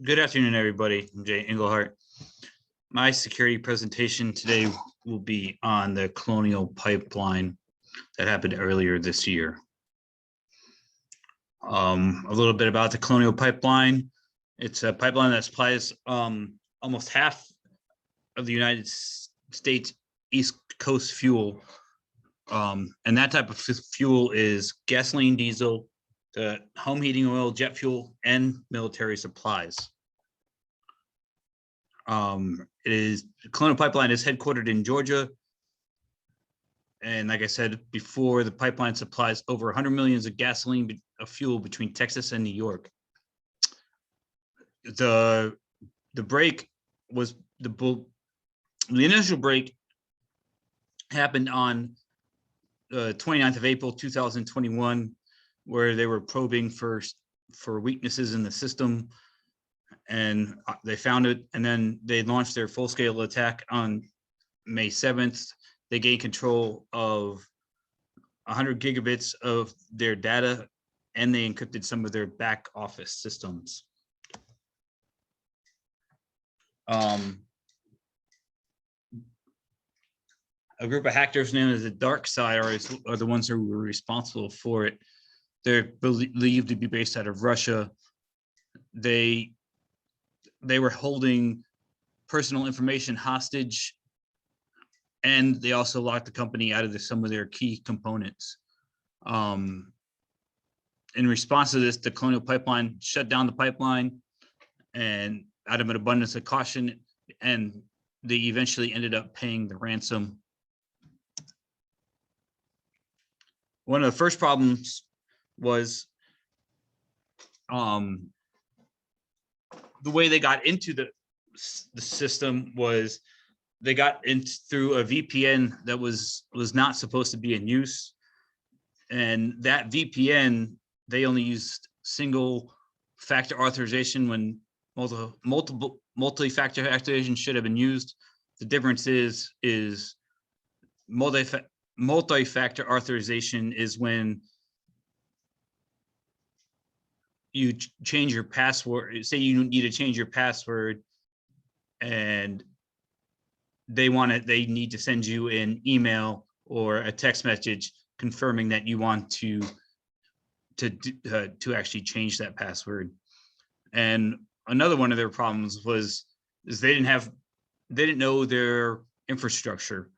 Good afternoon, everybody. I'm Jaye Engelhardt. My security presentation today will be on the Colonial Pipeline that happened earlier this year. A little bit about the Colonial Pipeline. It's a pipeline that supplies almost half of the United States East Coast fuel. And that type of fuel is gasoline, diesel, the home heating oil, jet fuel, and military supplies. Colonial Pipeline is headquartered in Georgia. And like I said before, the pipeline supplies over 100 million of gasoline of fuel between Texas and New York. The break was the initial break happened on the 29th of April, 2021, where they were probing for weaknesses in the system, and they found it, and then they launched their full-scale attack on May 7th. They gained control of 100 gigabits of their data, and they encrypted some of their back office systems. A group of hackers known as the Dark Side are the ones who were responsible for it. They're believed to be based out of Russia. They were holding personal information hostage, and they also locked the company out of some of their key components. In response to this, the Colonial Pipeline shut down the pipeline, and out of an abundance of caution, and they eventually ended up paying the ransom. One of the first problems was the way they got into the system was they got in through a VPN that was not supposed to be in use. And that VPN, they only used single factor authorization when multi-factor authorization should have been used. The difference is multi-factor authorization is when you change your password. Say you need to change your password, and they need to send you an email or a text message confirming that you want to actually change that password. And another one of their problems is they didn't know their infrastructure.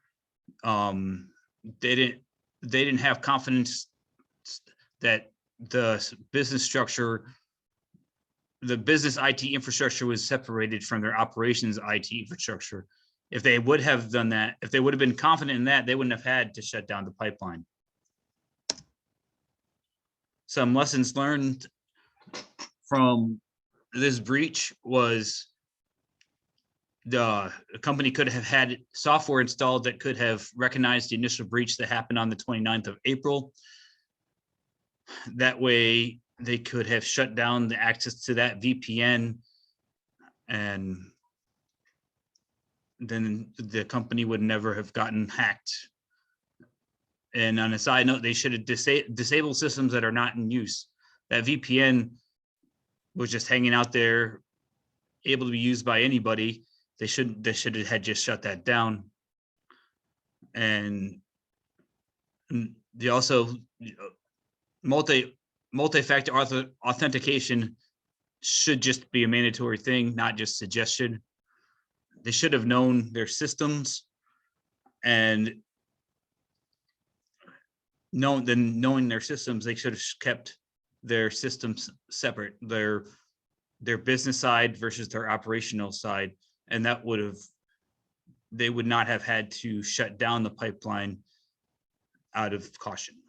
They didn't have confidence that the business IT infrastructure was separated from their operations IT infrastructure. If they would have done that, if they would have been confident in that, they wouldn't have had to shut down the pipeline. Some lessons learned from this breach was the company could have had software installed that could have recognized the initial breach that happened on the 29th of April. That way they could have shut down the access to that VPN, and then the company would never have gotten hacked. And on a side note, they should have disabled systems that are not in use. That VPN was just hanging out there, able to be used by anybody. They should have had just shut that down. And they also multi-factor authentication should just be a mandatory thing, not just suggestion. They should have known their systems, and knowing their systems, they should have kept their systems separate, their business side versus their operational side, and they would not have had to shut down the pipeline out of caution.